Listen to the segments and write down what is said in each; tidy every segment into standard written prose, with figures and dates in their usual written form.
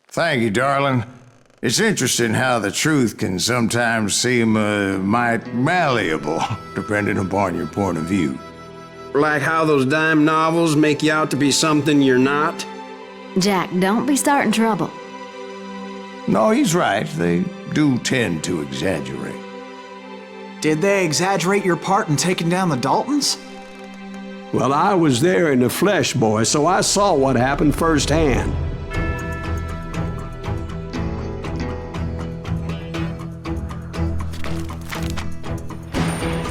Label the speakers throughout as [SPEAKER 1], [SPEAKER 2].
[SPEAKER 1] Thank you, darling. It's interesting how the truth can sometimes seem might malleable, depending upon your point of view.
[SPEAKER 2] Like how those dime novels make you out to be something you're not?
[SPEAKER 3] Jack, don't be starting trouble.
[SPEAKER 1] No, he's right. They do tend to exaggerate.
[SPEAKER 4] Did they exaggerate your part in taking down the Daltons?
[SPEAKER 5] Well, I was there in the flesh, boy, so I saw what happened firsthand.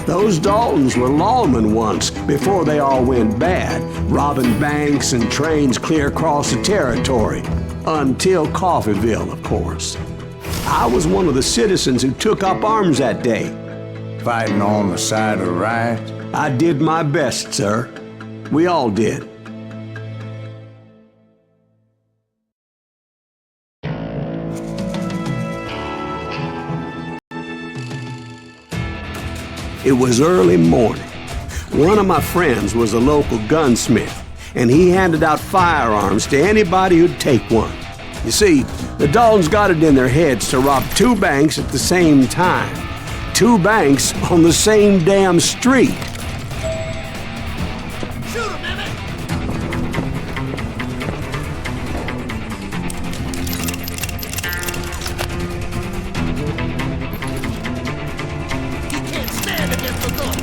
[SPEAKER 5] Those Daltons were lawmen once, before they all went bad, robbing banks and trains clear across the territory. Until Coffeeville, of course. I was one of the citizens who took up arms that day.
[SPEAKER 1] Fighting on the side of the right?
[SPEAKER 5] I did my best, sir. We all did. It was early morning. One of my friends was a local gunsmith, and he handed out firearms to anybody who'd take one. You see, the Daltons got it in their heads to rob 2 banks at the same time. 2 banks on the same damn street.
[SPEAKER 6] Shoot him, Emmett! He can't stand against the gun.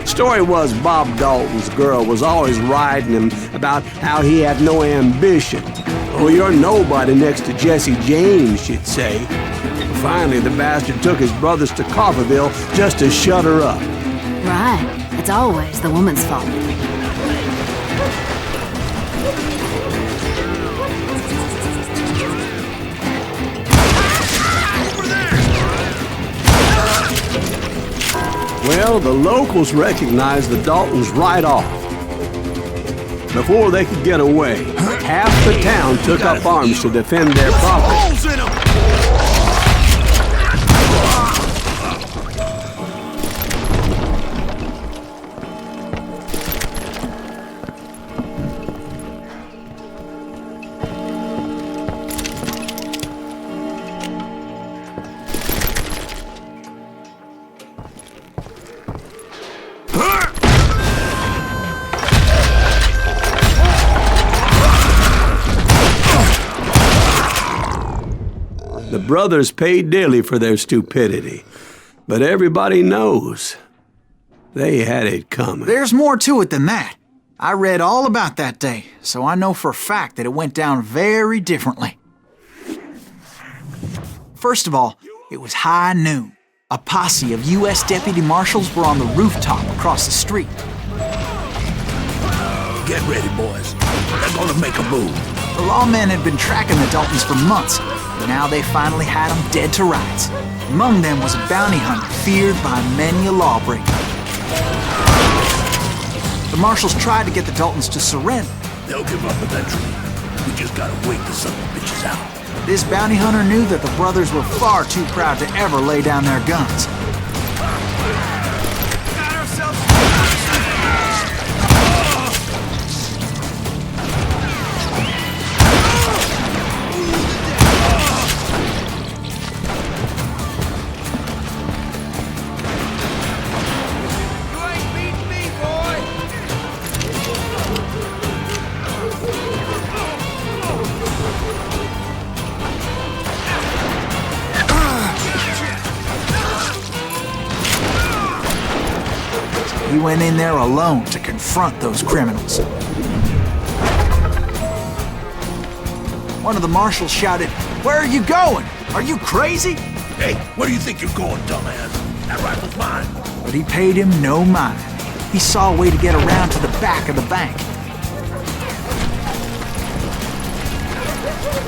[SPEAKER 5] Story was Bob Dalton's girl was always riding him about how he had no ambition. Oh, you're nobody next to Jesse James, she'd say. Finally, the bastard took his brothers to Coffeeville just to shut her up.
[SPEAKER 3] Right. It's always the woman's fault.
[SPEAKER 5] Well, the locals recognized the Daltons right off. Before they could get away, half the town took up arms to defend their property.
[SPEAKER 6] Holes in him!
[SPEAKER 5] The brothers paid dearly for their stupidity, but everybody knows they had it coming.
[SPEAKER 4] There's more to it than that. I read all about that day, so I know for a fact that it went down very differently. First of all, it was high noon. A posse of U.S. deputy marshals were on the rooftop across the street.
[SPEAKER 6] Get ready, boys. They're gonna make a move.
[SPEAKER 4] The lawmen had been tracking the Daltons for months, but now they finally had them dead to rights. Among them was a bounty hunter feared by many a lawbreaker. The marshals tried to get the Daltons to surrender.
[SPEAKER 6] They'll give up eventually. We just gotta wait till some of the bitches out.
[SPEAKER 4] This bounty hunter knew that the brothers were far too proud to ever lay down their guns.
[SPEAKER 6] Got ourselves...
[SPEAKER 4] He went in there alone to confront those criminals. One of the marshals shouted, "Where are you going? Are you crazy?"
[SPEAKER 6] Hey, where do you think you're going, dumbass? That rifle's mine.
[SPEAKER 4] But he paid him no mind. He saw a way to get around to the back of the bank.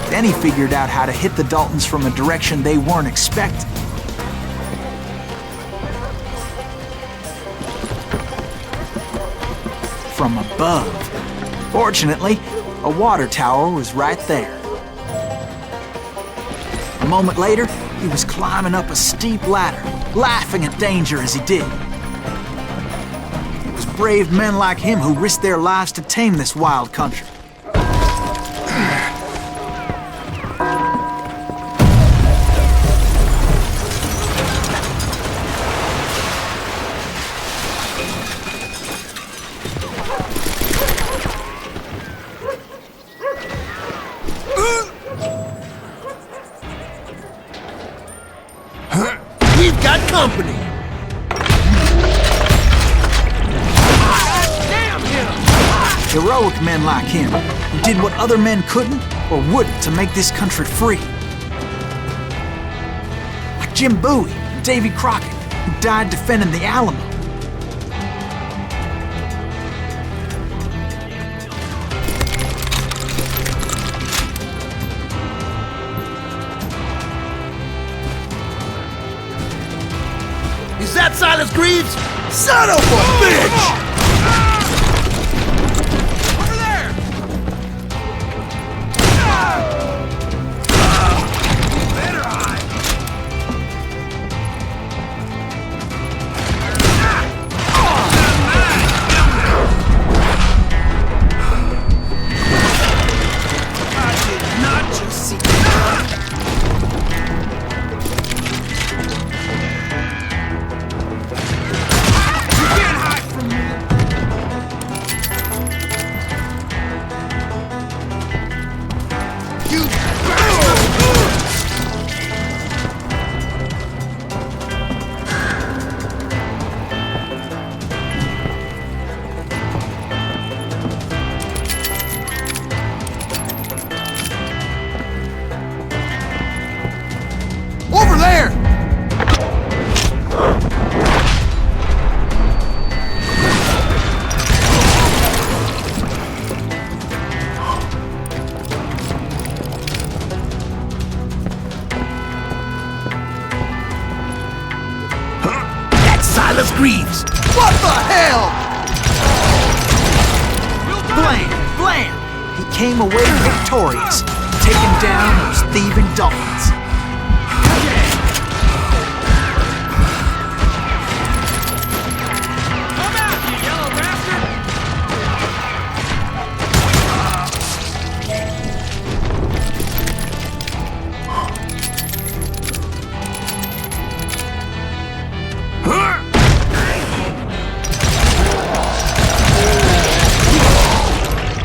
[SPEAKER 4] Then he figured out how to hit the Daltons from a direction they weren't expecting. From above. Fortunately, a water tower was right there. moment later, he was climbing up a steep ladder, laughing at danger as he did. It was brave men like him who risked their lives to tame this wild country.
[SPEAKER 6] We've got company!
[SPEAKER 4] Heroic men like him, who did what other men couldn't or wouldn't to make this country free. Like Jim Bowie and Davy Crockett, who died defending the Alamo.
[SPEAKER 6] Is that Silas Greaves? Son of a bitch! Over there! Better hide! I did not just see that. Over there! That's Silas Greaves! What the hell?
[SPEAKER 4] Blam! He came away victorious, taking down those thieving Daltons.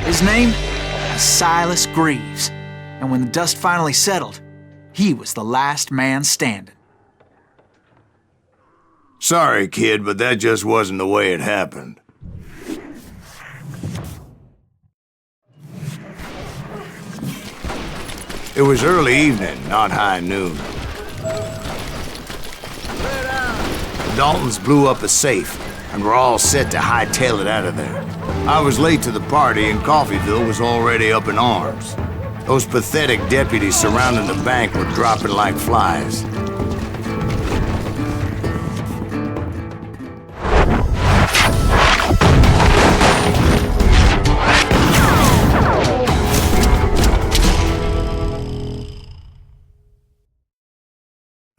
[SPEAKER 4] His name was Silas Greaves, and when the dust finally settled, he was the last man standing.
[SPEAKER 1] Sorry, kid, but that just wasn't the way it happened. It was early evening, not high noon. The Daltons blew up a safe, and were all set to hightail it out of there. I was late to the party, and Coffeyville was already up in arms. Those pathetic deputies surrounding the bank were dropping like flies.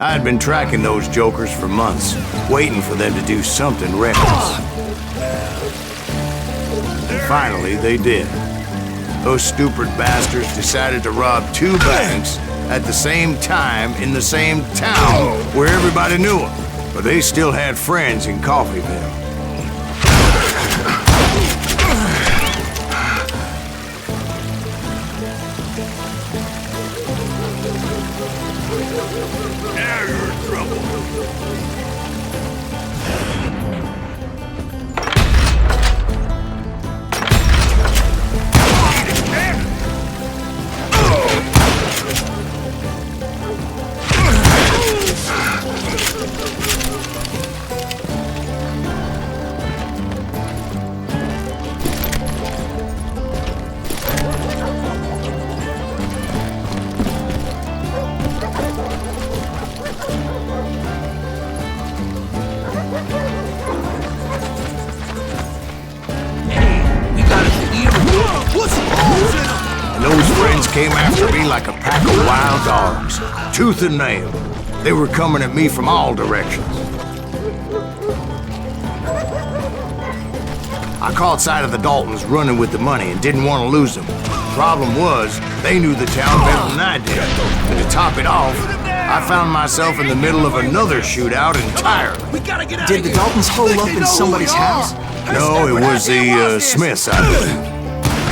[SPEAKER 1] I had been tracking those jokers for months, waiting for them to do something reckless. And finally, they did. Those stupid bastards decided to rob 2 banks at the same time in the same town where everybody knew them. But they still had friends in Coffeyville.
[SPEAKER 6] Now you're in trouble.
[SPEAKER 1] dogs, tooth and nail. They were coming at me from all directions. I caught sight of the Daltons running with the money and didn't want to lose them. Problem was, they knew the town better than I did. And to top it off, I found myself in the middle of another shootout entirely.
[SPEAKER 4] Did the Daltons hole up in somebody's house?
[SPEAKER 1] No, it was the Smiths, I believe.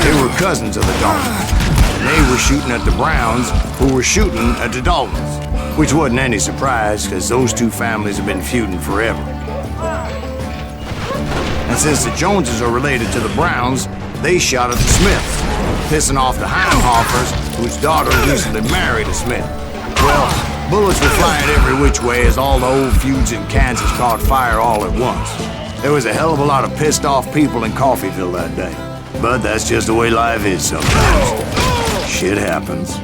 [SPEAKER 1] They were cousins of the Daltons. And they were shooting at the Browns, who were shooting at the Daltons. Which wasn't any surprise, because those two families have been feuding forever. And since the Joneses are related to the Browns, they shot at the Smiths, pissing off the Heinhoffers, whose daughter recently married a Smith. Well, bullets were flying every which way as all the old feuds in Kansas caught fire all at once. There was a hell of a lot of pissed off people in Coffeyville that day. But that's just the way life is sometimes. Shit happens.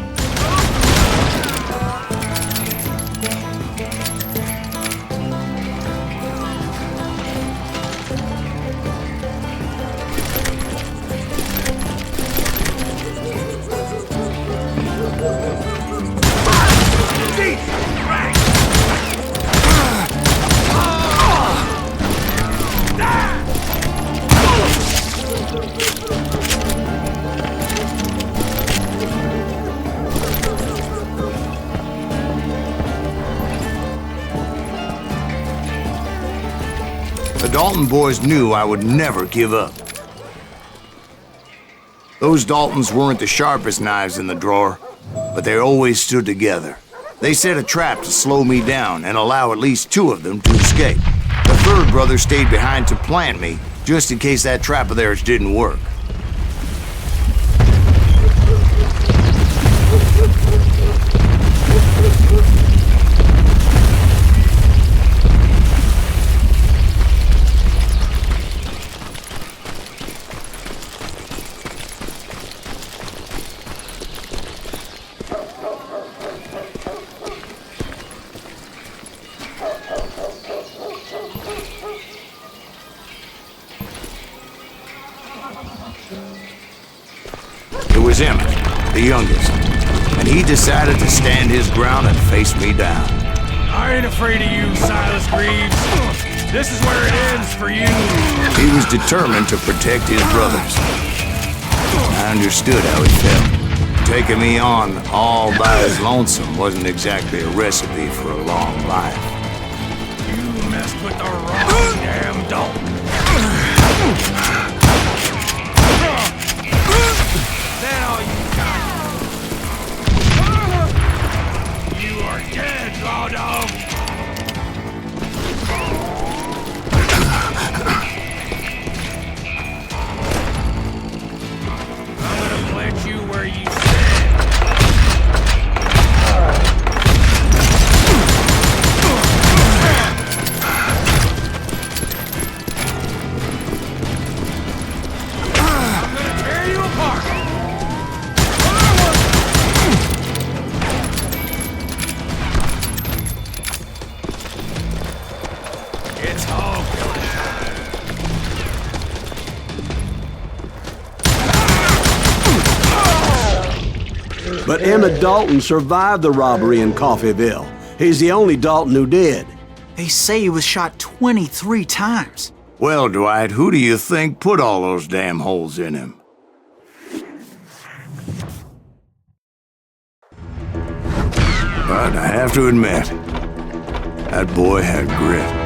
[SPEAKER 1] The Dalton boys knew I would never give up. Those Daltons weren't the sharpest knives in the drawer, but they always stood together. They set a trap to slow me down and allow at least two of them to escape. The third brother stayed behind to plant me, just in case that trap of theirs didn't work. It was Emmett, the youngest, and he decided to stand his ground and face me down.
[SPEAKER 7] I ain't afraid of you, Silas Greaves. This is where it ends for you.
[SPEAKER 1] He was determined to protect his brothers. I understood how he felt. Taking me on all by his lonesome wasn't exactly a recipe for a long life.
[SPEAKER 7] You messed with the wrong damn Dalton. That all you got? You are dead, law dog. I'm gonna plant you where you
[SPEAKER 5] But Emmett Dalton survived the robbery in Coffeyville. He's the only Dalton who did.
[SPEAKER 4] They say he was shot 23 times.
[SPEAKER 1] Well, Dwight, who do you think put all those damn holes in him? But I have to admit, that boy had grit.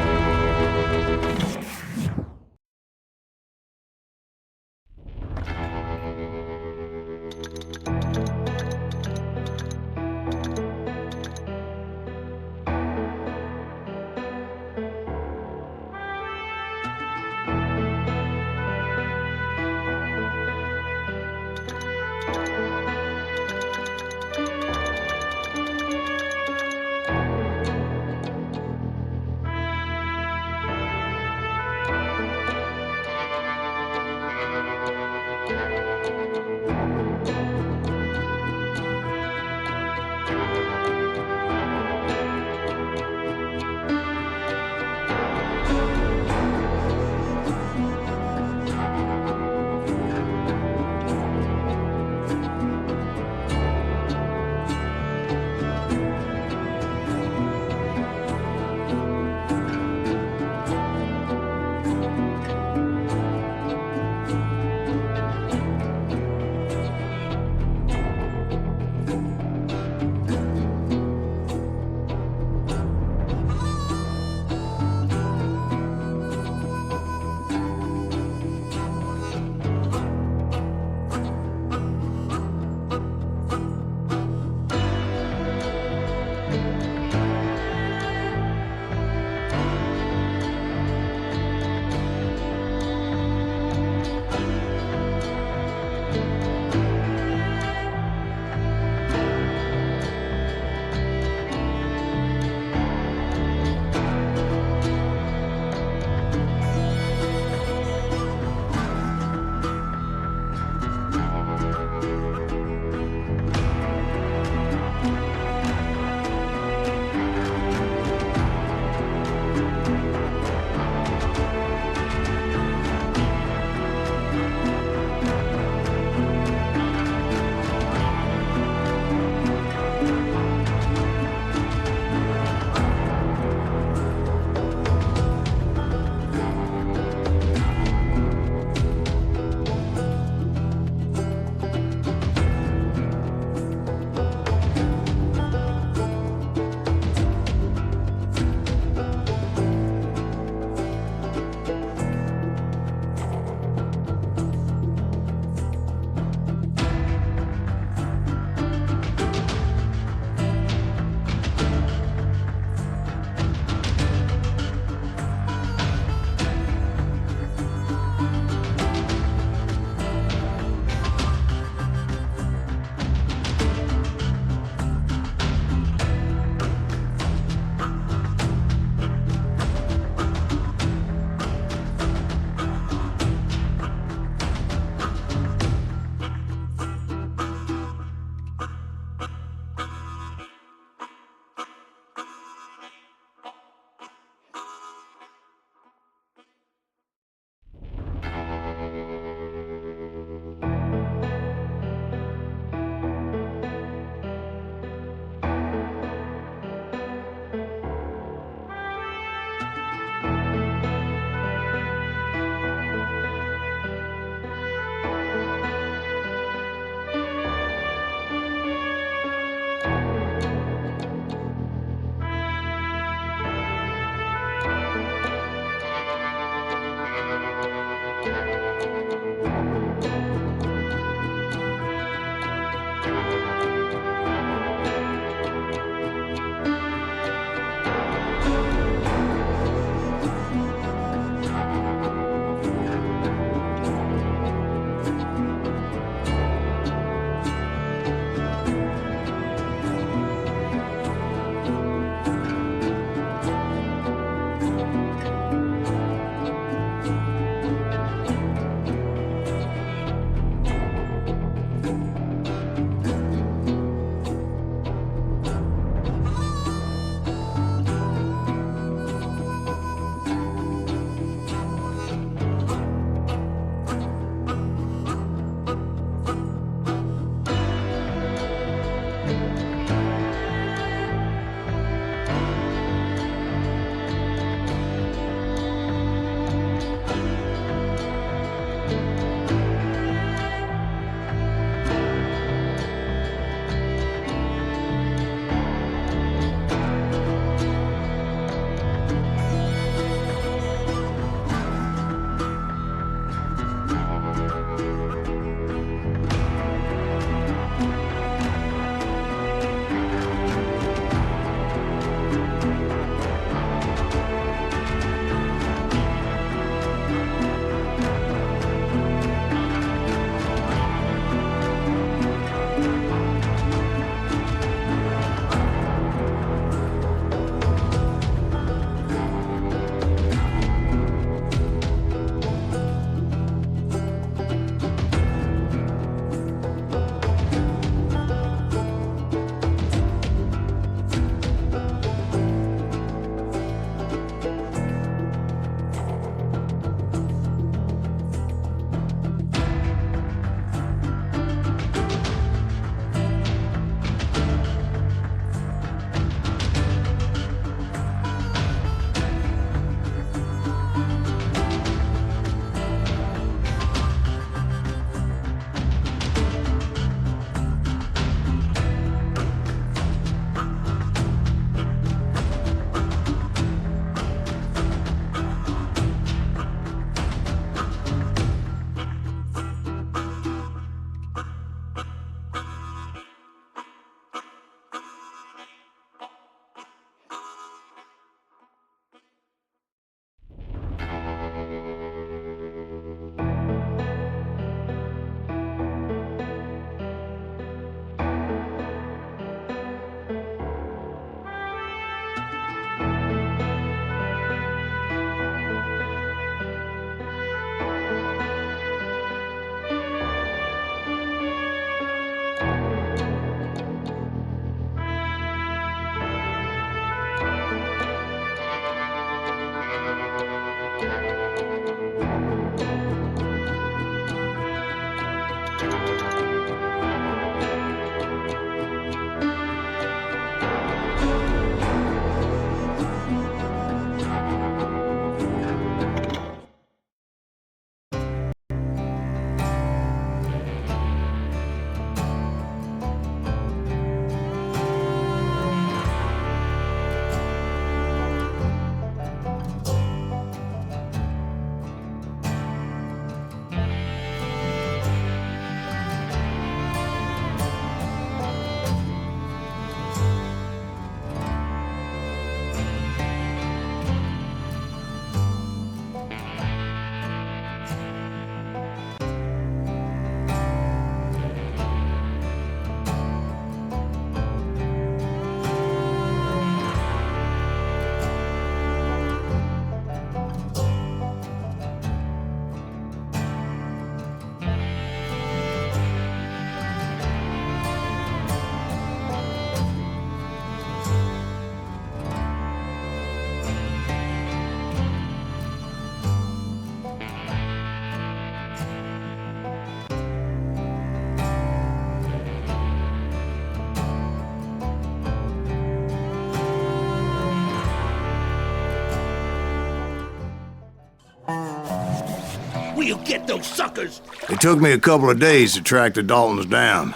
[SPEAKER 6] We'll get those suckers!
[SPEAKER 1] It took me a couple of days to track the Daltons down.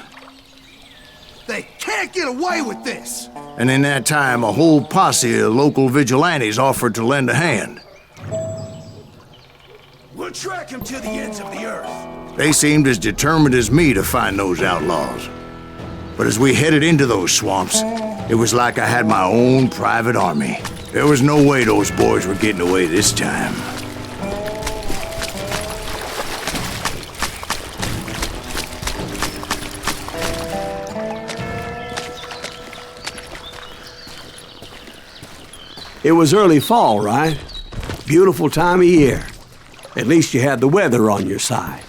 [SPEAKER 6] They can't get away with this!
[SPEAKER 1] And in that time, a whole posse of local vigilantes offered to lend a hand.
[SPEAKER 6] We'll track him to the ends of the earth.
[SPEAKER 1] They seemed as determined as me to find those outlaws. But as we headed into those swamps, it was like I had my own private army. There was no way those boys were getting away this time.
[SPEAKER 5] It was early fall, right? Beautiful time of year. At least you had the weather on your side.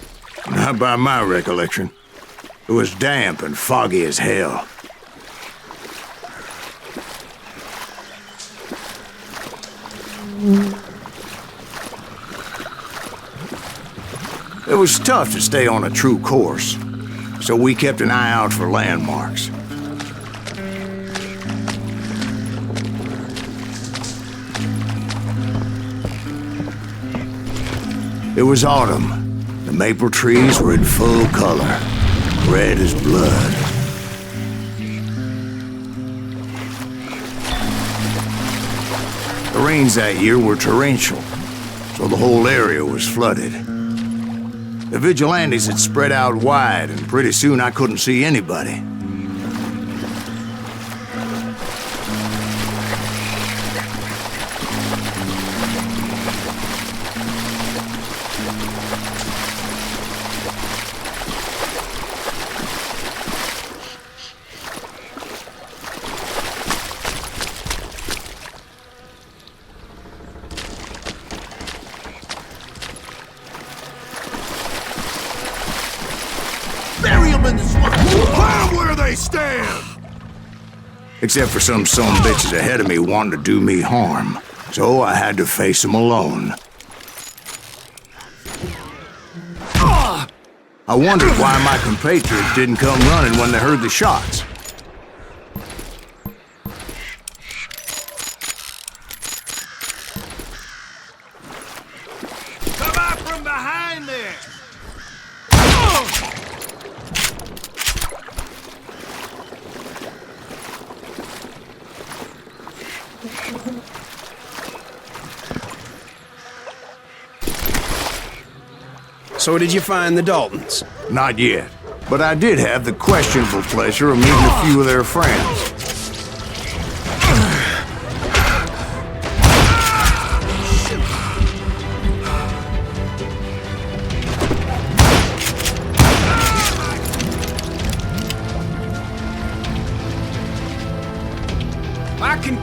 [SPEAKER 1] Not by my recollection. It was damp and foggy as hell. It was tough to stay on a true course, so we kept an eye out for landmarks. It was autumn. The maple trees were in full color, red as blood. The rains that year were torrential, so the whole area was flooded. The vigilantes had spread out wide, and pretty soon I couldn't see anybody.
[SPEAKER 6] Bury them in the swamp! Climb where they stand!
[SPEAKER 1] Except for some bitches ahead of me wanting to do me harm. So I had to face them alone. I wondered why my compatriots didn't come running when they heard the shots.
[SPEAKER 6] Come out from behind there!
[SPEAKER 2] So did you find the Daltons?
[SPEAKER 1] Not yet. But I did have the questionable pleasure of meeting a few of their friends.
[SPEAKER 2] I can...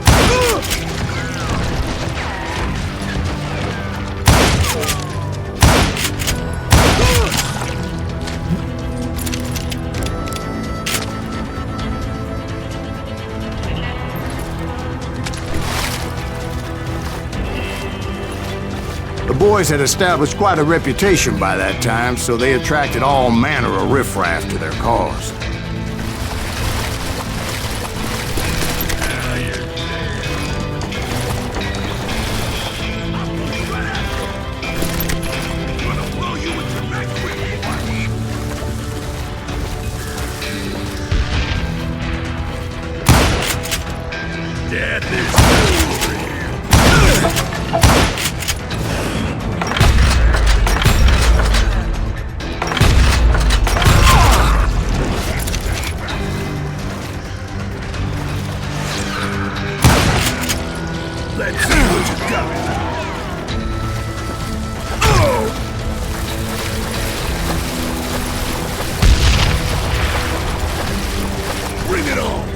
[SPEAKER 1] The boys had established quite a reputation by that time, so they attracted all manner of riffraff to their cause.
[SPEAKER 6] Let's see what you got. Bring it on.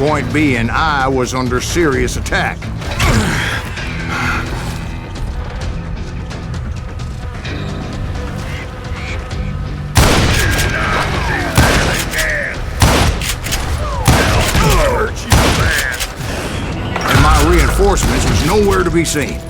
[SPEAKER 1] Point being, I was under serious attack. And my reinforcements was nowhere to be seen.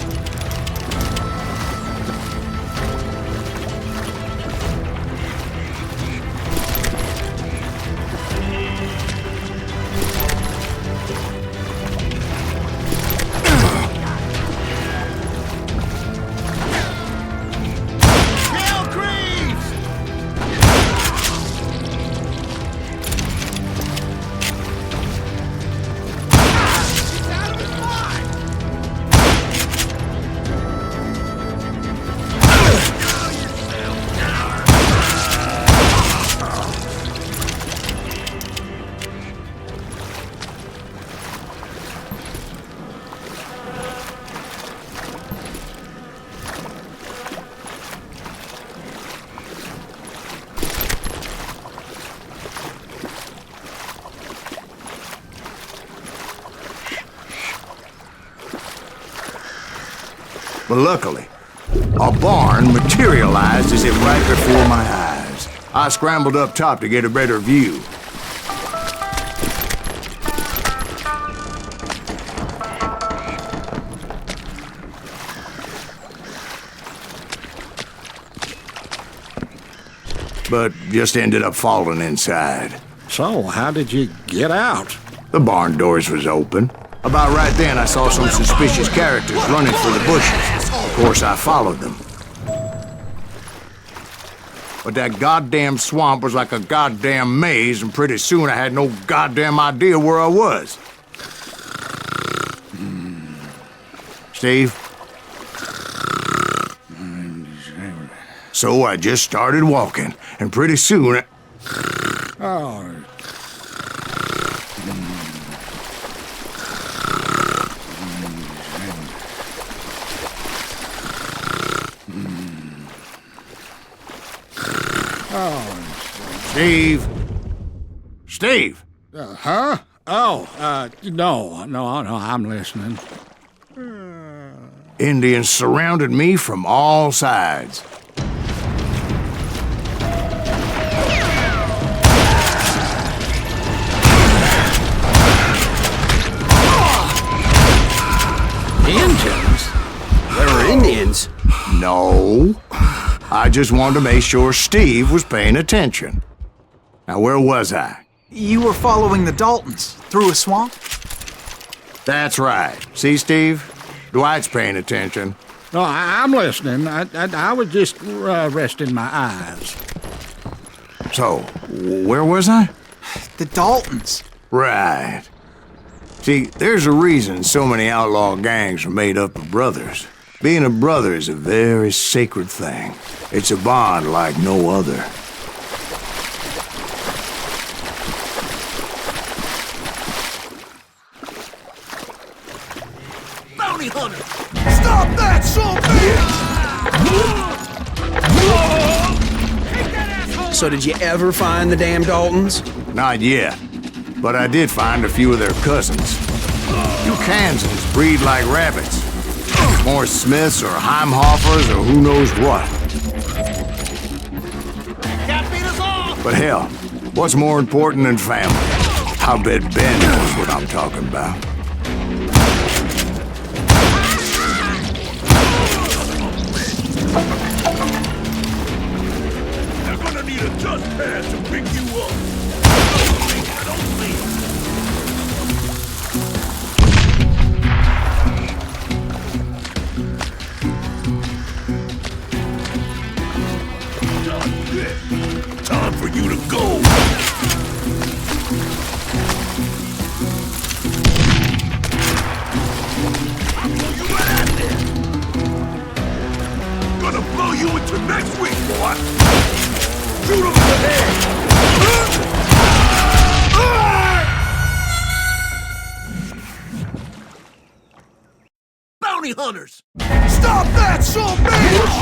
[SPEAKER 1] But luckily, a barn materialized as it right before my eyes. I scrambled up top to get a better view. But just ended up falling inside.
[SPEAKER 8] So, how did you get out?
[SPEAKER 1] The barn doors was open. About right then, I saw some suspicious characters running for the bushes. Of course, I followed them. But that goddamn swamp was like a goddamn maze, and pretty soon I had no goddamn idea where I was. Steve? So I just started walking, and pretty soon...
[SPEAKER 8] Oh.
[SPEAKER 1] Steve? Steve?
[SPEAKER 8] Huh? Oh, no, I'm listening.
[SPEAKER 1] Indians surrounded me from all sides.
[SPEAKER 5] Indians? There were Indians?
[SPEAKER 1] No. I just wanted to make sure Steve was paying attention. Now, where was I?
[SPEAKER 4] You were following the Daltons through a swamp?
[SPEAKER 1] That's right. See, Steve? Dwight's paying attention.
[SPEAKER 8] No, I'm listening. I was just resting my eyes.
[SPEAKER 1] So, where was I?
[SPEAKER 4] The Daltons.
[SPEAKER 1] Right. See, there's a reason so many outlaw gangs are made up of brothers. Being a brother is a very sacred thing. It's a bond like no other.
[SPEAKER 6] Bounty hunter! Stop that, son bitch!
[SPEAKER 5] So did you ever find the damn Daltons?
[SPEAKER 1] Not yet. But I did find a few of their cousins. You Kansans breed like rabbits. More Smiths or Heimhoffers or who knows what.
[SPEAKER 6] Can't beat us all!
[SPEAKER 1] But hell, what's more important than family? I bet Ben knows what I'm talking about.
[SPEAKER 6] They're gonna need a dust pad to pick you up. I don't think. Time for you to go. I'll blow you right out there. Gonna blow you into next week, boy. Shoot him in the head. Bounty hunters! Stop that, son bitch!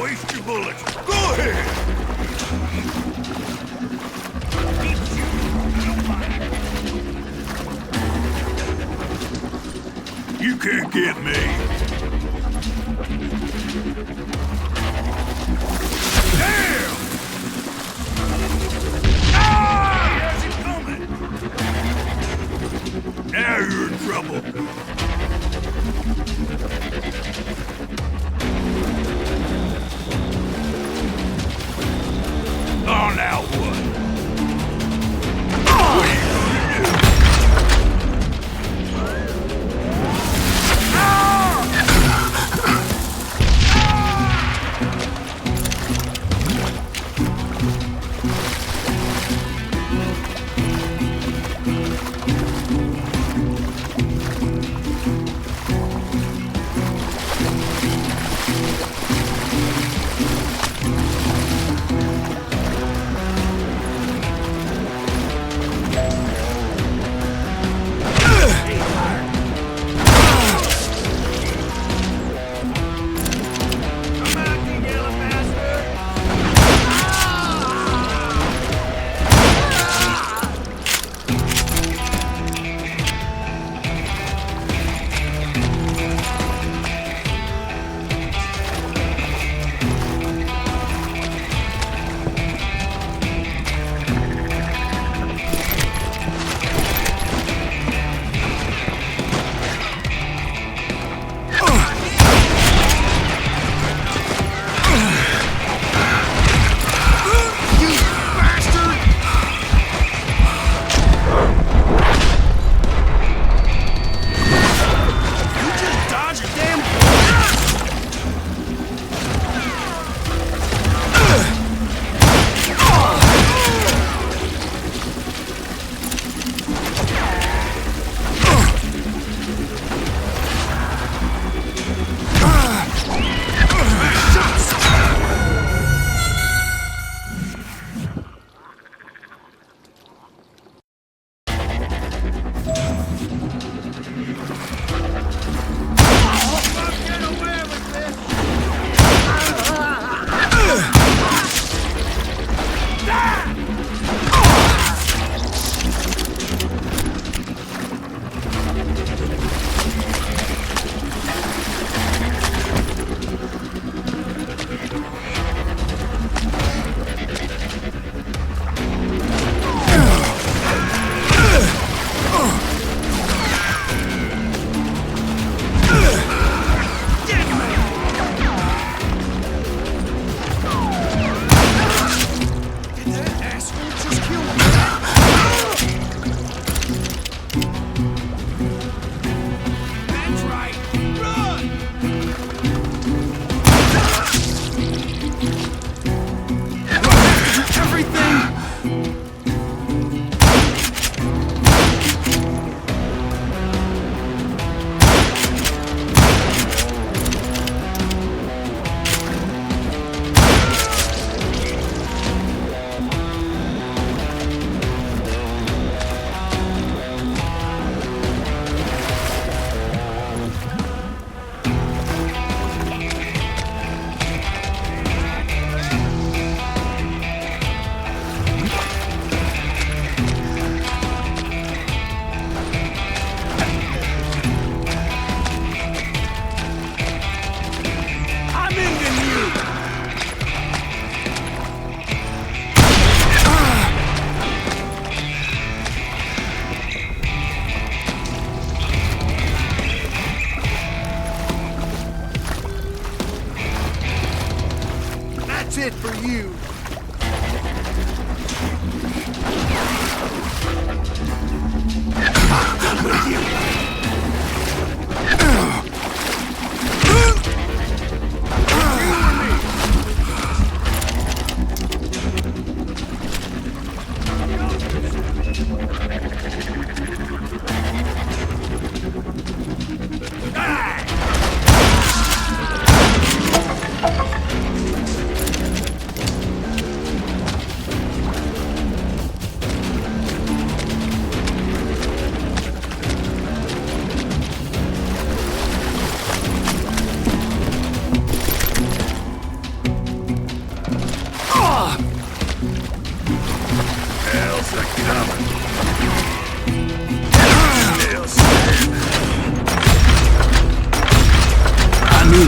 [SPEAKER 6] Waste your bullets. Go ahead. You can't get me. Damn! Ah! Here's it coming. Now you're in trouble. Oh, now what? What are you gonna do?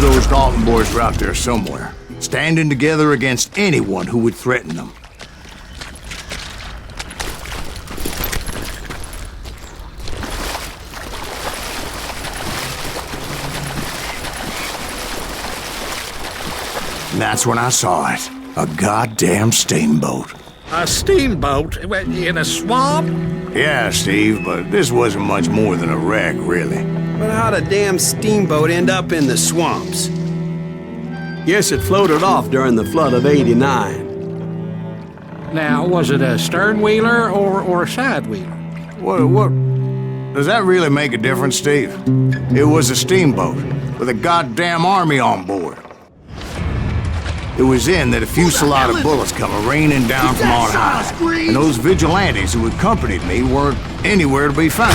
[SPEAKER 1] those Dalton boys were out there somewhere, standing together against anyone who would threaten them. And that's when I saw it. A goddamn steamboat.
[SPEAKER 8] A steamboat in a swamp?
[SPEAKER 1] Yeah, Steve, but this wasn't much more than a wreck, really.
[SPEAKER 2] But how'd a damn steamboat end up in the swamps?
[SPEAKER 5] Yes, it floated off during the flood of '89.
[SPEAKER 8] Now, was it a stern wheeler or a side wheeler?
[SPEAKER 1] What? Does that really make a difference, Steve? It was a steamboat with a goddamn army on board. It was then that a fusillade of bullets come raining down from on high, and those vigilantes who accompanied me weren't anywhere to be found.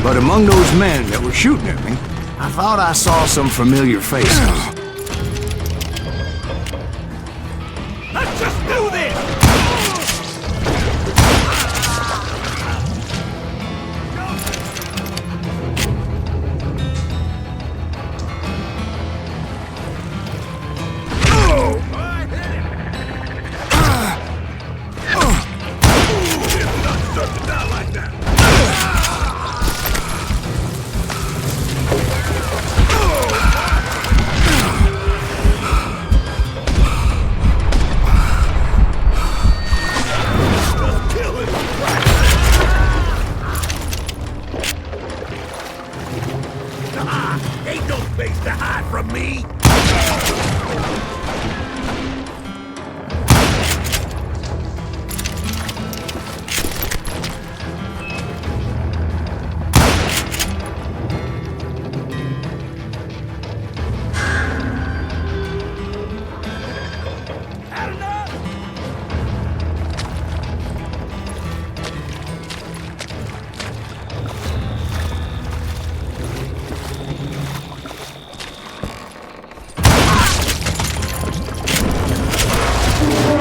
[SPEAKER 1] But among those men that were shooting at me, I thought I saw some familiar faces.
[SPEAKER 7] Let's just do this!
[SPEAKER 6] Ain't no space to hide from me!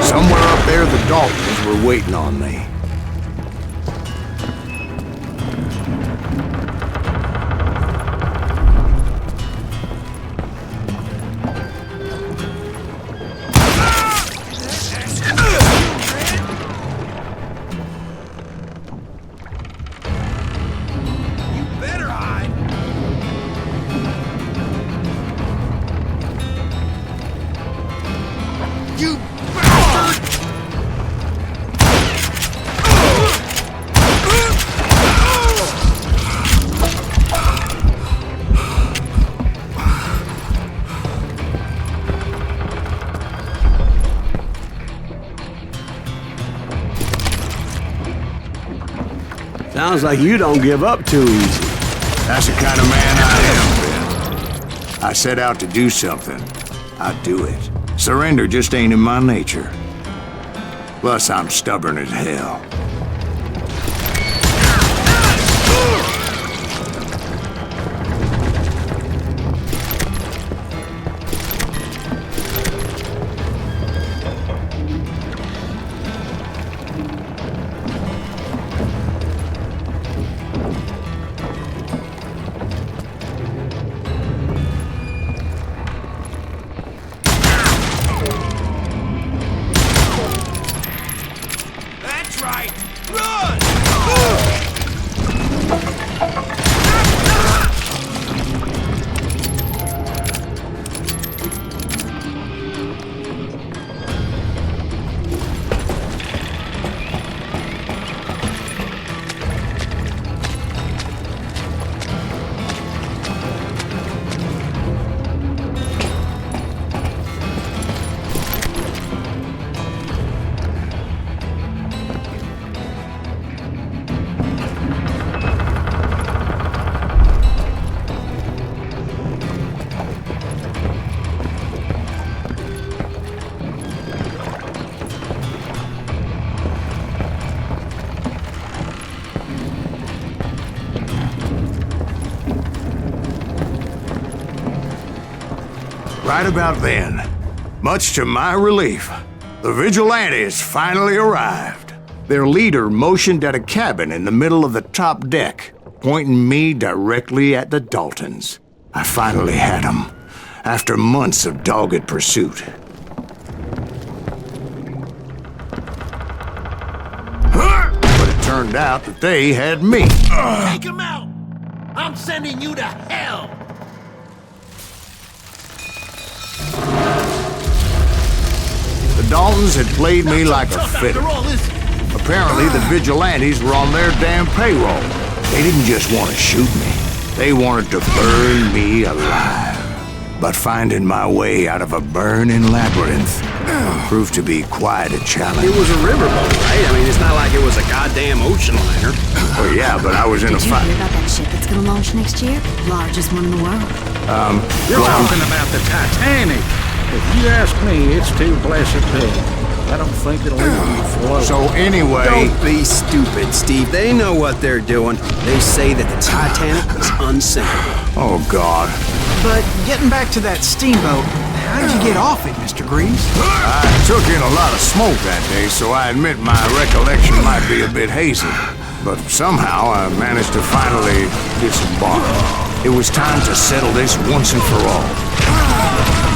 [SPEAKER 1] Somewhere up there, the Daltons were waiting on me.
[SPEAKER 6] Better hide! You bastard!
[SPEAKER 5] Sounds like you don't give up too easy.
[SPEAKER 1] That's the kind of man I am, Ben. I set out to do something. I do it. Surrender just ain't in my nature. Plus, I'm stubborn as hell.
[SPEAKER 6] That's right! Run!
[SPEAKER 1] Right about then, much to my relief, the vigilantes finally arrived. Their leader motioned at a cabin in the middle of the top deck, pointing me directly at the Daltons. I finally had him, after months of dogged pursuit. But it turned out that they had me.
[SPEAKER 6] Take him out! I'm sending you to hell!
[SPEAKER 1] The Daltons had played me like a fiddle.
[SPEAKER 6] After all this,
[SPEAKER 1] Apparently, the vigilantes were on their damn payroll. They didn't just want to shoot me. They wanted to burn me alive. But finding my way out of a burning labyrinth proved to be quite a challenge.
[SPEAKER 2] It was a riverboat, right? I mean, it's not like it was a goddamn ocean liner.
[SPEAKER 1] Oh, yeah, but I was in a
[SPEAKER 3] Did you
[SPEAKER 1] fight.
[SPEAKER 3] hear about that ship that's gonna launch next year? Largest one in the world.
[SPEAKER 8] You're talking about the Titanic. If you ask me, it's too blessed big. I don't think it'll even float.
[SPEAKER 1] So anyway...
[SPEAKER 2] Don't be stupid, Steve. They know what they're doing. They say that the Titanic was unsinkable.
[SPEAKER 1] Oh, God.
[SPEAKER 4] But getting back to that steamboat, how'd you get off it, Mr. Greaves?
[SPEAKER 1] I took in a lot of smoke that day, so I admit my recollection might be a bit hazy. But somehow I managed to finally disembark. It was time to settle this once and for all.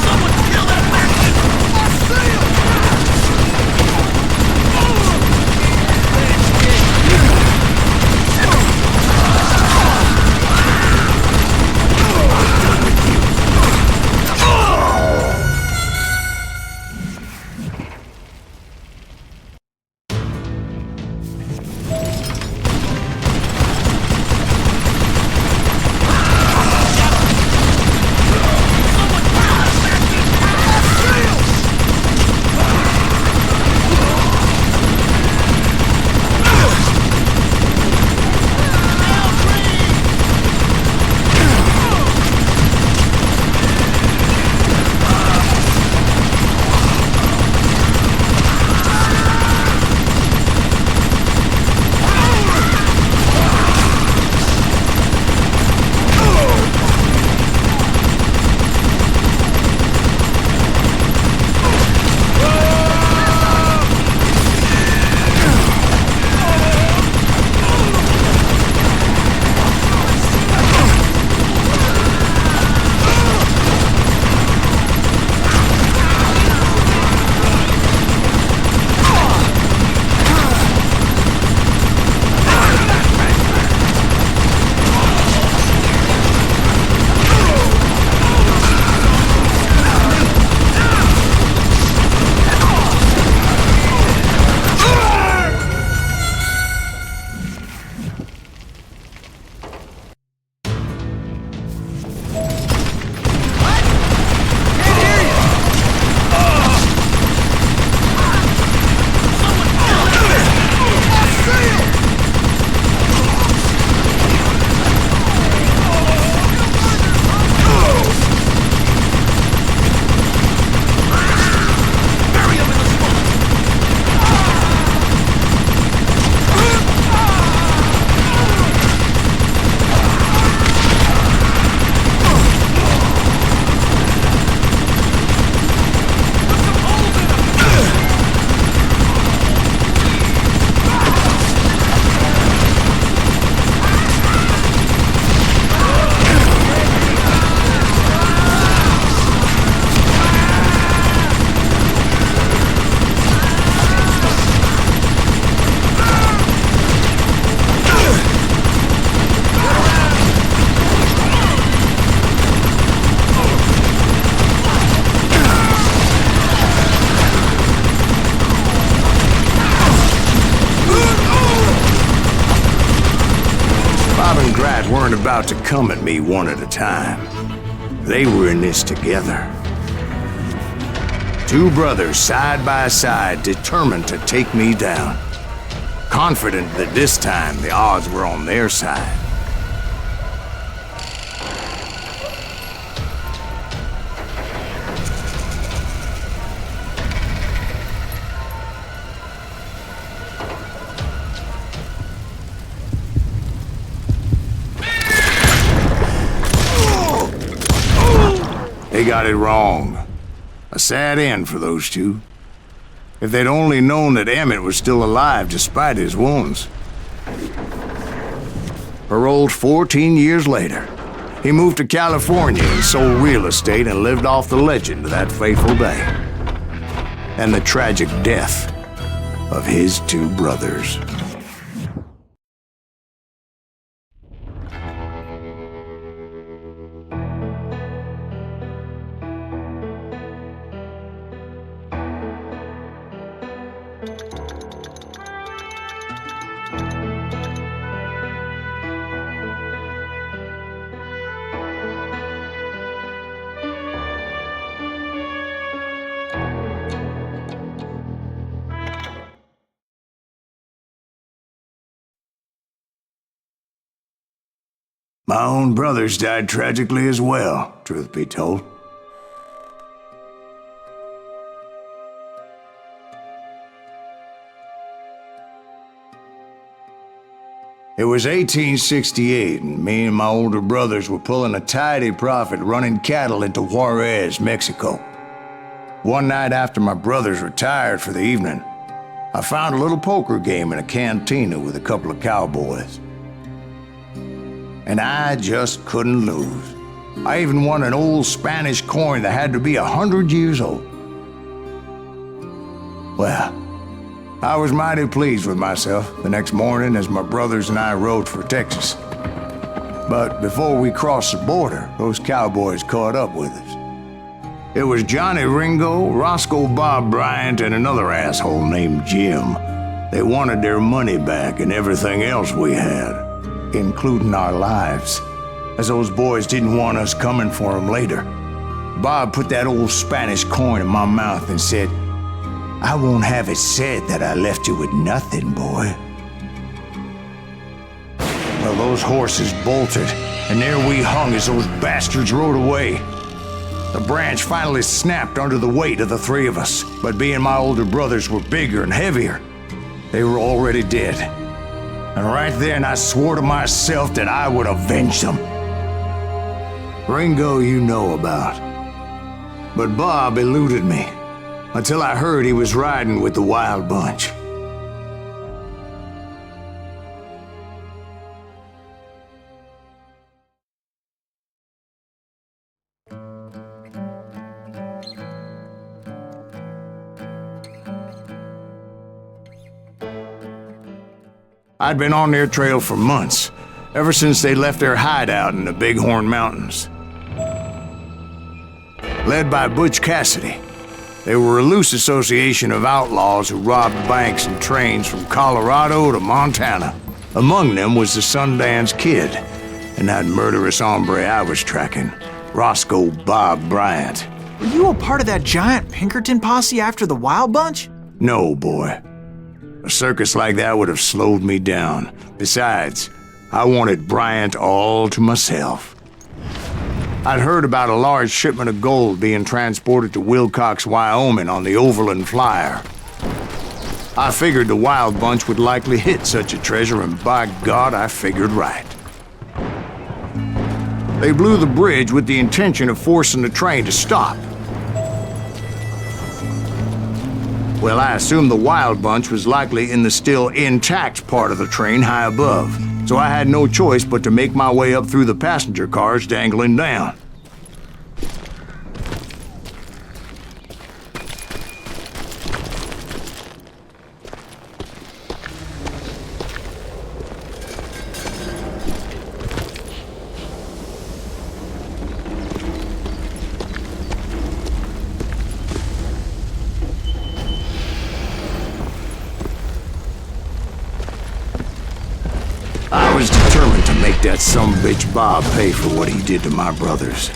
[SPEAKER 6] someone kill that bastard! I see him!
[SPEAKER 1] Weren't about to come at me one at a time. They were in this together. Two brothers side by side, determined to take me down. Confident that this time the odds were on their side. They got it wrong. A sad end for those two. If they'd only known that Emmett was still alive despite his wounds. Paroled 14 years later, He moved to California and sold real estate and lived off the legend of that fateful day. And the tragic death of his two brothers. My own brothers died tragically as well, truth be told. It was 1868, and me and my older brothers were pulling a tidy profit running cattle into Juarez, Mexico. One night after my brothers retired for the evening, I found a little poker game in a cantina with a couple of cowboys. And I just couldn't lose. I even won an old Spanish coin that had to be 100 years old. Well, I was mighty pleased with myself the next morning as my brothers and I rode for Texas. But before we crossed the border, those cowboys caught up with us. It was Johnny Ringo, Roscoe Bob Bryant, and another asshole named Jim. They wanted their money back and everything else we had, including our lives, as those boys didn't want us coming for them later. Bob put that old Spanish coin in my mouth and said, "I won't have it said that I left you with nothing, boy." Well, those horses bolted, and there we hung as those bastards rode away. The branch finally snapped under the weight of the three of us, but being my older brothers were bigger and heavier, they were already dead. And right then I swore to myself that I would avenge them. Ringo you know about. But Bob eluded me, until I heard he was riding with the Wild Bunch. I'd been on their trail for months, ever since they left their hideout in the Bighorn Mountains. Led by Butch Cassidy, they were a loose association of outlaws who robbed banks and trains from Colorado to Montana. Among them was the Sundance Kid, and that murderous hombre I was tracking, Roscoe Bob Bryant.
[SPEAKER 4] Were you a part of that giant Pinkerton posse after the Wild Bunch?
[SPEAKER 1] No, boy. A circus like that would have slowed me down. Besides, I wanted Bryant all to myself. I'd heard about a large shipment of gold being transported to Wilcox, Wyoming on the Overland Flyer. I figured the Wild Bunch would likely hit such a treasure, and by God, I figured right. They blew the bridge with the intention of forcing the train to stop. Well, I assumed the Wild Bunch was likely in the still intact part of the train high above, so I had no choice but to make my way up through the passenger cars dangling down. I was determined to make that sumbitch Bob pay for what he did to my brothers.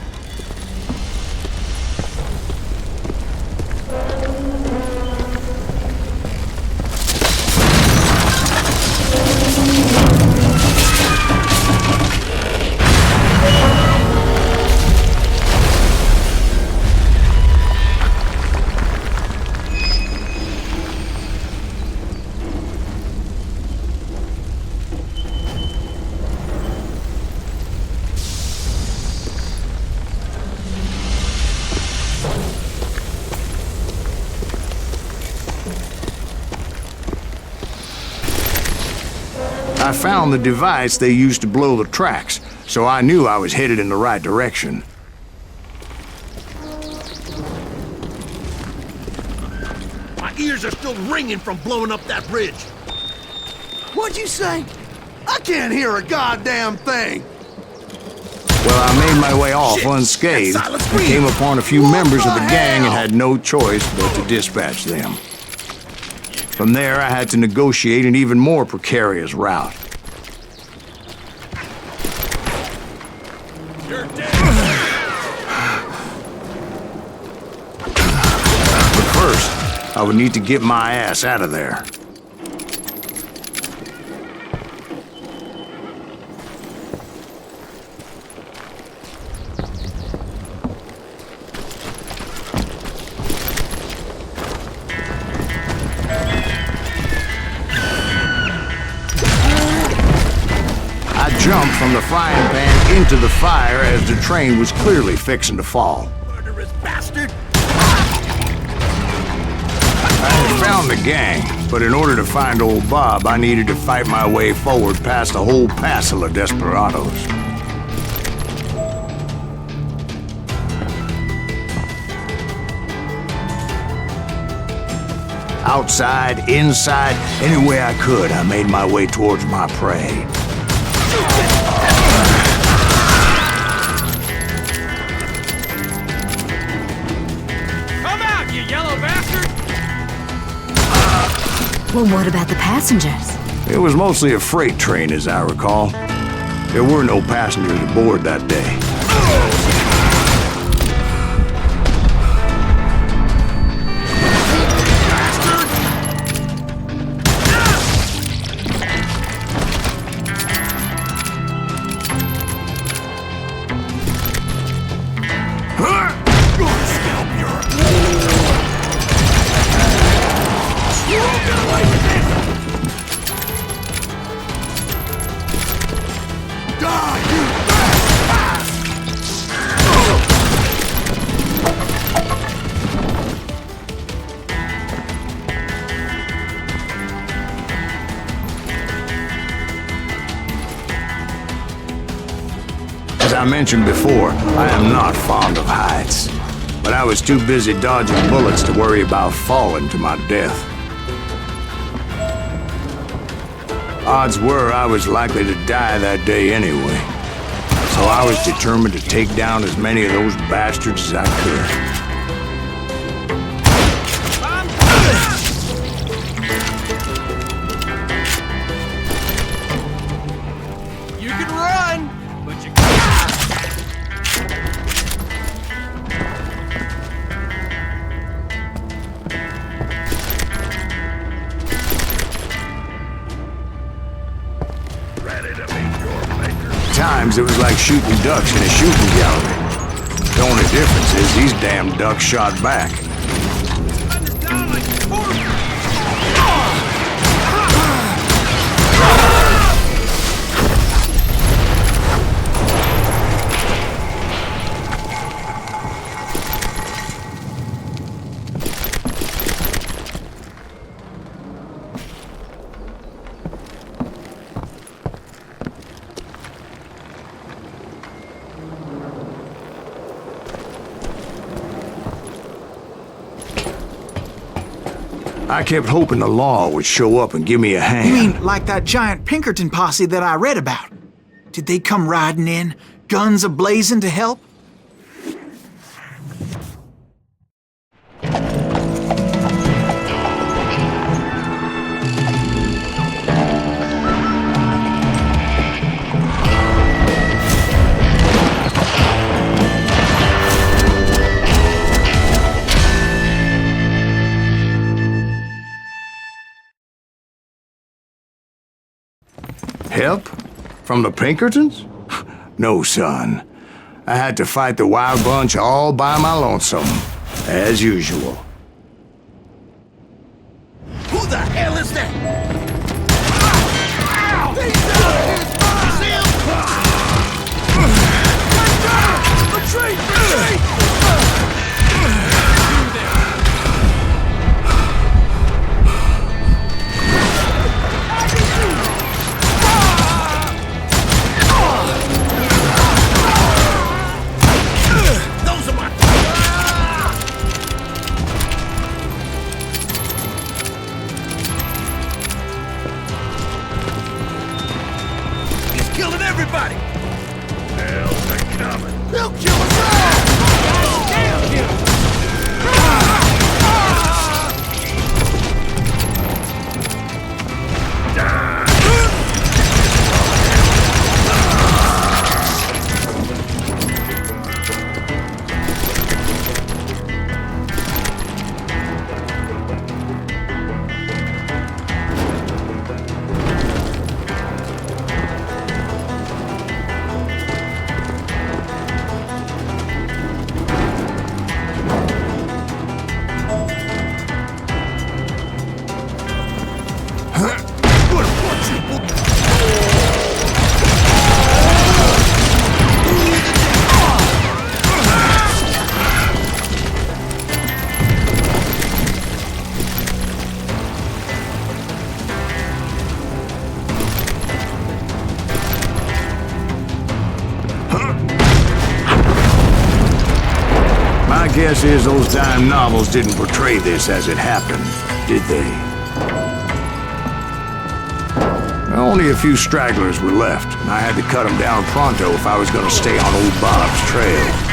[SPEAKER 1] I found the device they used to blow the tracks, so I knew I was headed in the right direction.
[SPEAKER 6] My ears are still ringing from blowing up that ridge. What'd you say? I can't hear a goddamn thing.
[SPEAKER 1] Well, I made my way off unscathed and came upon a few members of the gang and had no choice but to dispatch them. From there, I had to negotiate an even more precarious route.
[SPEAKER 7] You're dead.
[SPEAKER 1] But first, I would need to get my ass out of there. Jumped from the frying pan into the fire as the train was clearly fixing to fall.
[SPEAKER 6] Murderous bastard!
[SPEAKER 1] I had found the gang, but in order to find old Bob, I needed to fight my way forward past a whole passel of desperados. Outside, inside, any way I could, I made my way towards my prey.
[SPEAKER 7] Come out, you yellow bastard!
[SPEAKER 3] Well, what about the passengers?
[SPEAKER 1] It was mostly a freight train, as I recall. There were no passengers aboard that day. As I mentioned before, I am not fond of heights, but I was too busy dodging bullets to worry about falling to my death. Odds were I was likely to die that day anyway, so I was determined to take down as many of those bastards as I could.
[SPEAKER 7] You can run, but you can't.
[SPEAKER 1] At times, it was like shooting ducks in a shooting gallery. The only difference is these damn ducks shot back. I kept hoping the law would show up and give me a hand.
[SPEAKER 4] You mean like that giant Pinkerton posse that I read about? Did they come riding in, guns a-blazing to help?
[SPEAKER 1] Help? From the Pinkertons? No, son. I had to fight the wild bunch all by my lonesome, as usual.
[SPEAKER 6] Who the hell is that? Retreat! Retreat!
[SPEAKER 1] guess is those dime novels didn't portray this as it happened, did they? Only a few stragglers were left, and I had to cut them down pronto if I was going to stay on old Bob's trail.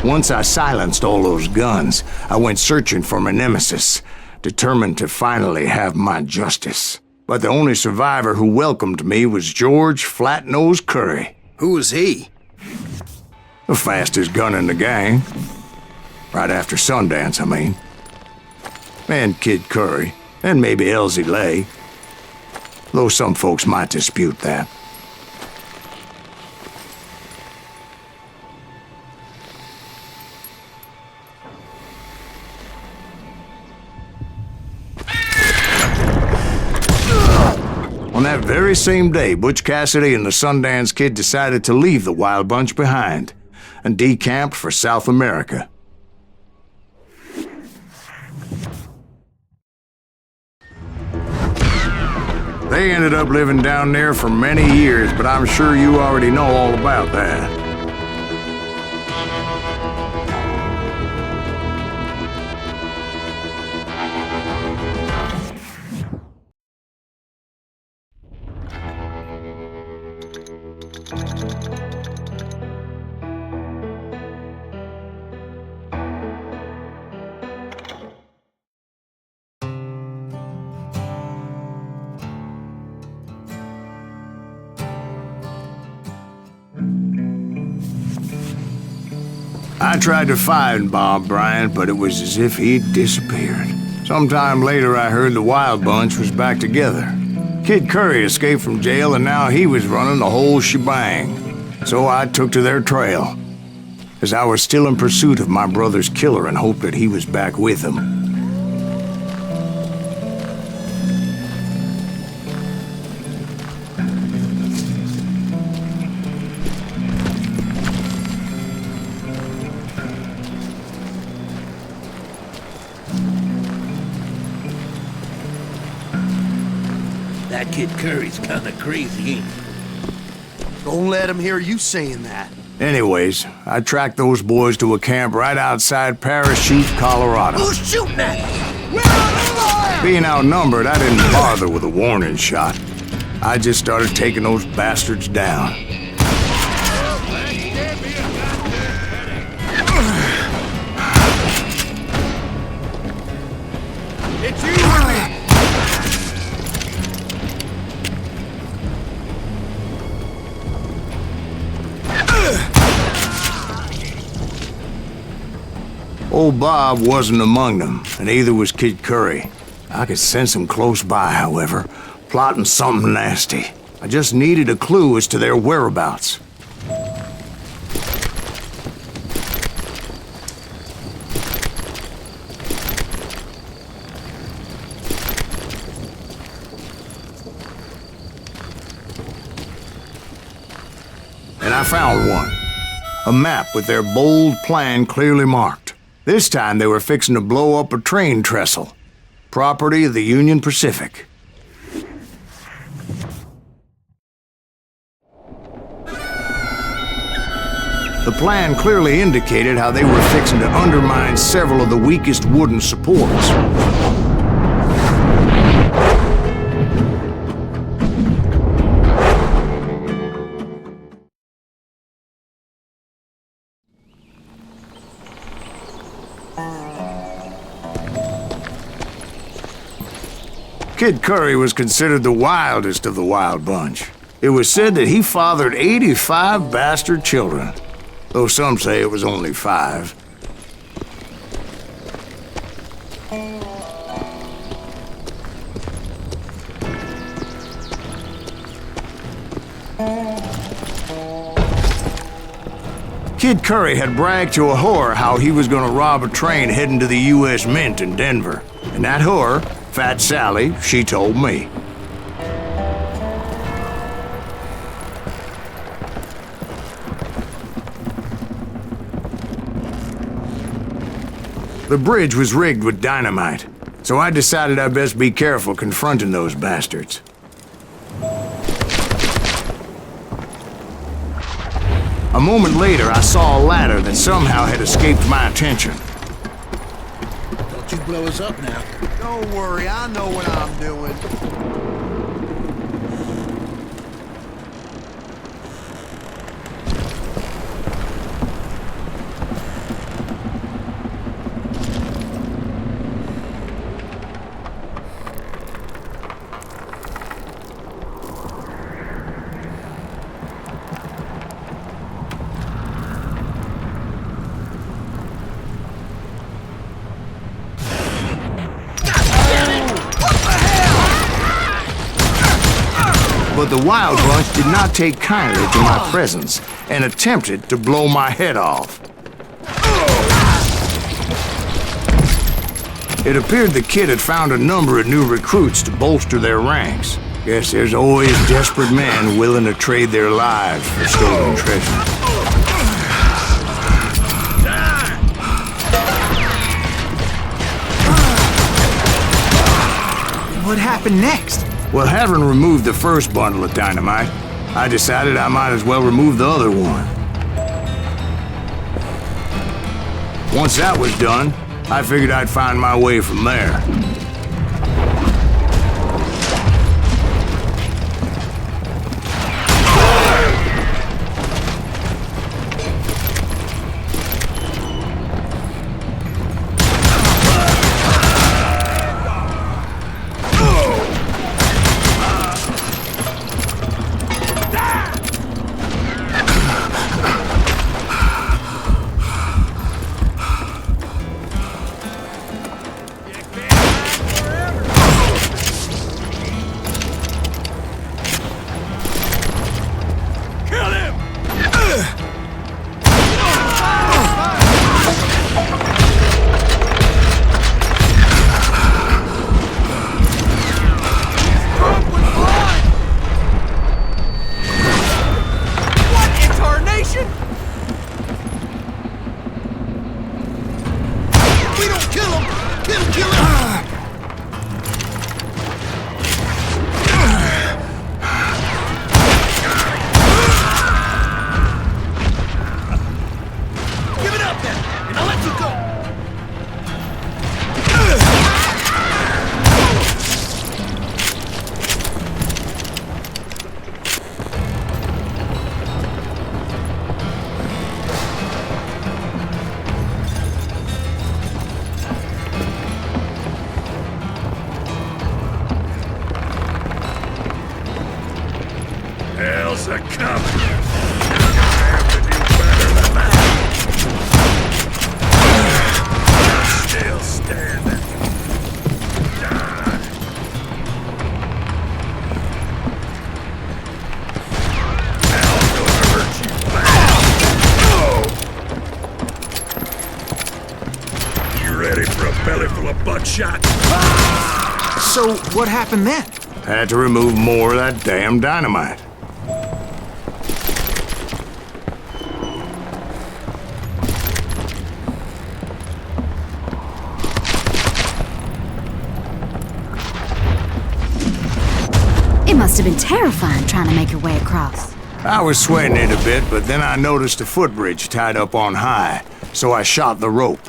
[SPEAKER 1] Once I silenced all those guns, I went searching for my nemesis, determined to finally have my justice. But the only survivor who welcomed me was George Flat-Nosed Curry.
[SPEAKER 2] Who was he?
[SPEAKER 1] The fastest gun in the gang. Right after Sundance, I mean. And Kid Curry, and maybe Elsie Lay. Though some folks might dispute that. On that very same day, Butch Cassidy and the Sundance Kid decided to leave the Wild Bunch behind and decamped for South America. They ended up living down there for many years, but I'm sure you already know all about that. I tried to find Bob Bryant, but it was as if he'd disappeared. Sometime later, I heard the Wild Bunch was back together. Kid Curry escaped from jail, and now he was running the whole shebang. So I took to their trail, as I was still in pursuit of my brother's killer and hoped that he was back with him.
[SPEAKER 6] That Kid Curry's kinda crazy, ain't he? Don't let him hear you saying that.
[SPEAKER 1] Anyways, I tracked those boys to a camp right outside Parachute, Colorado.
[SPEAKER 6] Who's shooting at you? We're on fire!
[SPEAKER 1] Being outnumbered, I didn't bother with a warning shot. I just started taking those bastards down.
[SPEAKER 7] It's you with me!
[SPEAKER 1] Old Bob wasn't among them, and neither was Kid Curry. I could sense him close by, however, plotting something nasty. I just needed a clue as to their whereabouts. And I found one. A map with their bold plan clearly marked. This time they were fixing to blow up a train trestle. Property of the Union Pacific. The plan clearly indicated how they were fixing to undermine several of the weakest wooden supports. Kid Curry was considered the wildest of the Wild Bunch. It was said that he fathered 85 bastard children, though some say it was only 5. Kid Curry had bragged to a whore how he was gonna rob a train heading to the U.S. Mint in Denver. And that whore, Fat Sally, she told me. The bridge was rigged with dynamite, so I decided I'd best be careful confronting those bastards. A moment later, I saw a ladder that somehow had escaped my attention.
[SPEAKER 6] Don't you blow us up now. Don't worry, I know what I'm doing.
[SPEAKER 1] But the Wild Bunch did not take kindly to my presence and attempted to blow my head off. It appeared the kid had found a number of new recruits to bolster their ranks. Guess there's always desperate men willing to trade their lives for stolen treasure.
[SPEAKER 4] What happened next?
[SPEAKER 1] Well, having removed the first bundle of dynamite, I decided I might as well remove the other one. Once that was done, I figured I'd find my way from there.
[SPEAKER 7] Hell's a coming. Have to do better than that. Still standing. Die. Hell's gonna hurt you bad. You ready for a belly full of buckshot?
[SPEAKER 4] So, what happened then?
[SPEAKER 1] Had to remove more of that damn dynamite.
[SPEAKER 3] It must have been terrifying trying to make your way across.
[SPEAKER 1] I was sweating it a bit, but then I noticed a footbridge tied up on high, so I shot the rope.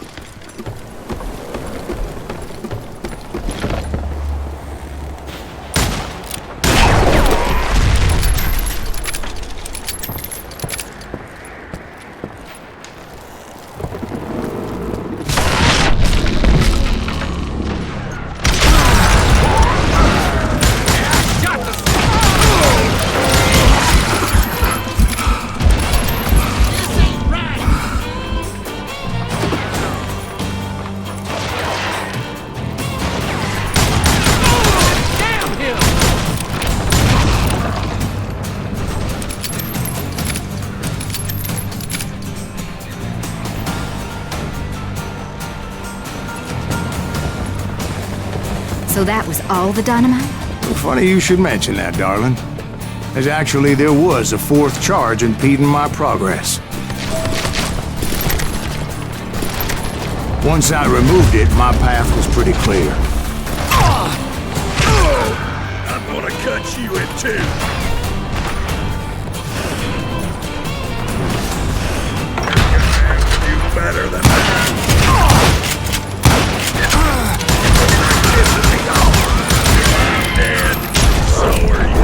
[SPEAKER 3] So that was all the dynamite?
[SPEAKER 1] Well, funny you should mention that, darling. As actually there was a fourth charge impeding my progress. Once I removed it, my path was pretty clear.
[SPEAKER 7] I'm gonna cut you in two. You better than that. I'm dead. So are you.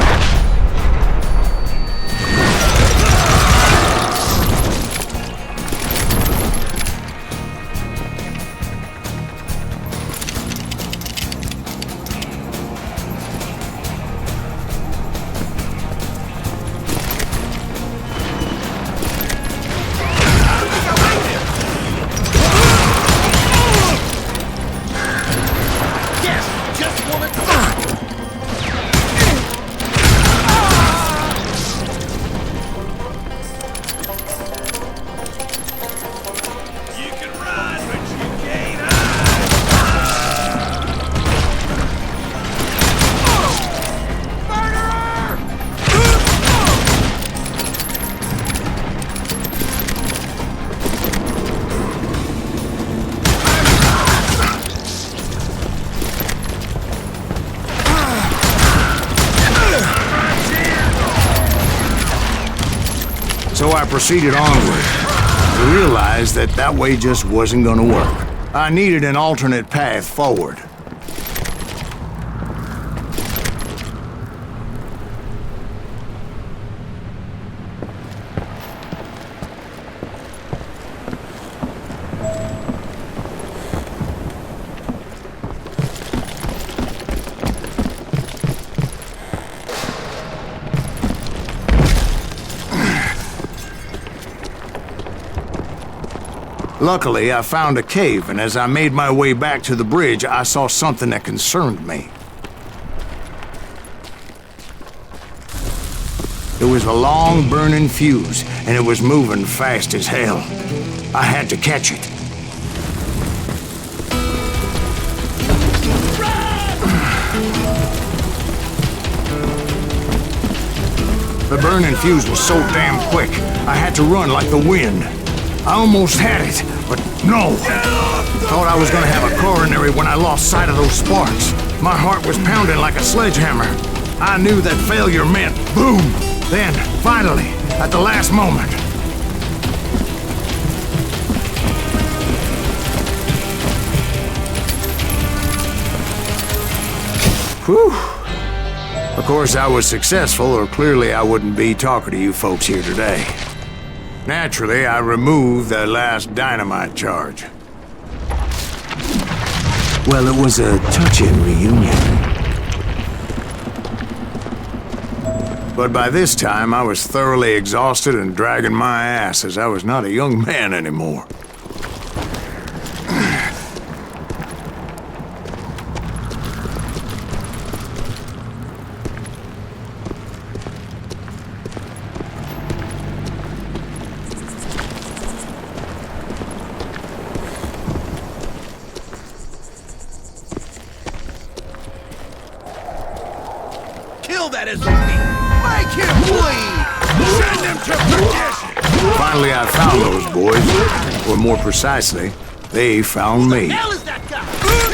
[SPEAKER 1] So I proceeded onward, to realize that that way just wasn't gonna work. I needed an alternate path forward. Luckily, I found a cave, and as I made my way back to the bridge, I saw something that concerned me. It was a long, burning fuse, and it was moving fast as hell. I had to catch it. The burning fuse was so damn quick, I had to run like the wind. I almost had it, but no. Thought I was gonna have a coronary when I lost sight of those sparks. My heart was pounding like a sledgehammer. I knew that failure meant boom. Then, finally, at the last moment. Whew. Of course, I was successful, or clearly I wouldn't be talking to you folks here today. Naturally, I removed the last dynamite charge. Well, it was a touching reunion. But by this time, I was thoroughly exhausted and dragging my ass, as I was not a young man anymore.
[SPEAKER 6] That is make him bleed! Send him to perdition!
[SPEAKER 1] Finally, I found those boys. Or more precisely, they found me.
[SPEAKER 6] What the hell is that guy?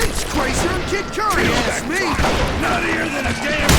[SPEAKER 6] It's Tracer and Kid Curry, ask me! Nuttier than a damn...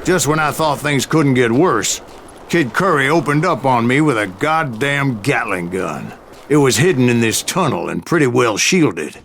[SPEAKER 1] Just when I thought things couldn't get worse, Kid Curry opened up on me with a goddamn Gatling gun. It was hidden in this tunnel and pretty well shielded.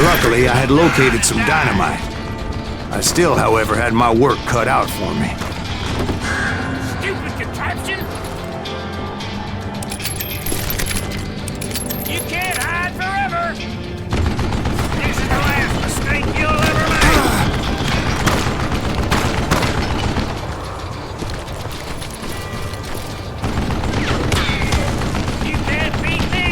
[SPEAKER 1] Luckily, I had located some dynamite. I still, however, had my work cut out for me.
[SPEAKER 7] Stupid contraption! You can't hide forever! This is the last mistake you'll ever make! You can't beat me!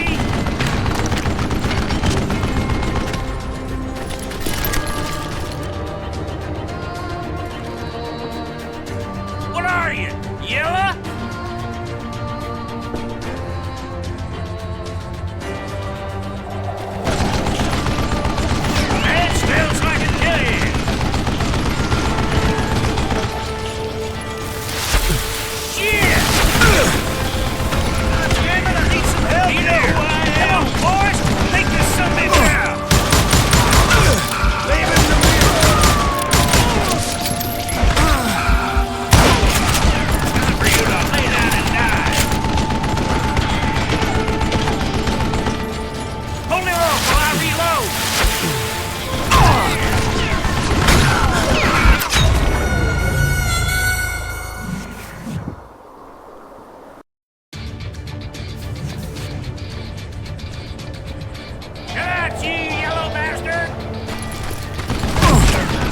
[SPEAKER 7] What are you, yellow? That smells like a dead. Shit! God damn it, I need some help here. Come on, boys, take this summit out. Leave it to me. Time for you to lay down and die. Hold him off while I reload. Got you, yellow bastard!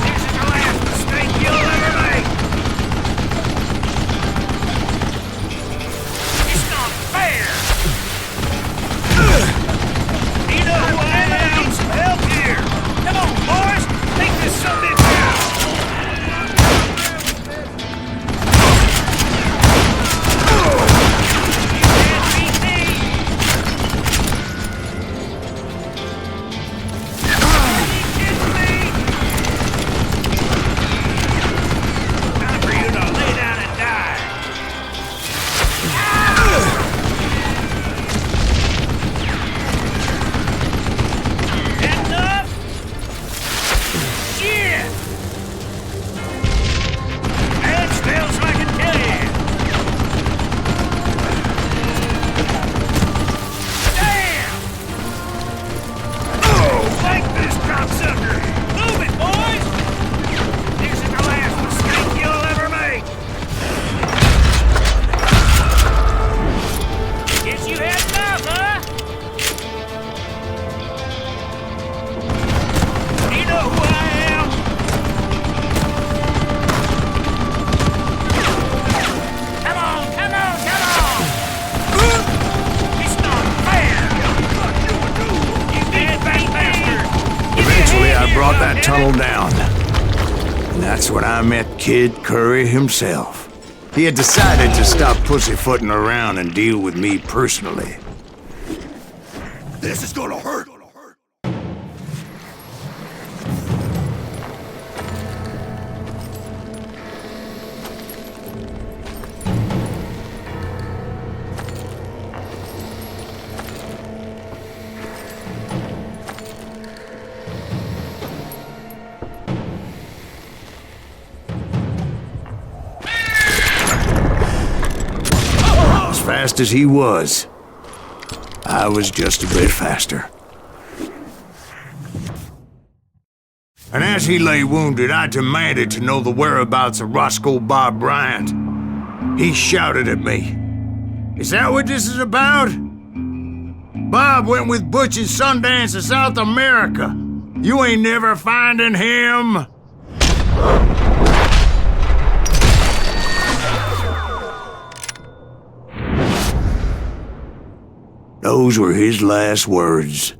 [SPEAKER 7] This is the last mistake you'll ever make! It's not fair! You know who I am? I need some help here! Come on, boys! Take this summit out! You can't beat me! Are you kidding me? Time for you to lay down and die! Enough? Shit! That smells like a dead! Damn! Like this, cocksucker! Move it, boys! This is the last mistake you'll ever make! Guess you had enough, huh? You know who I am? Come on, come on, come on! It's not fair! You dead bait bastard! Give me a
[SPEAKER 1] Eventually,
[SPEAKER 7] hand
[SPEAKER 1] I
[SPEAKER 7] here,
[SPEAKER 1] brought that
[SPEAKER 7] goddammit.
[SPEAKER 1] tunnel down. And that's when I met Kid Curry himself. He had decided to stop pussyfooting around and deal with me personally.
[SPEAKER 6] This is gonna hurt.
[SPEAKER 1] As fast as he was, I was just a bit faster. And as he lay wounded, I demanded to know the whereabouts of Roscoe Bob Bryant. He shouted at me. Is that what this is about? Bob went with Butch and Sundance to South America. You ain't never finding him. Those were his last words.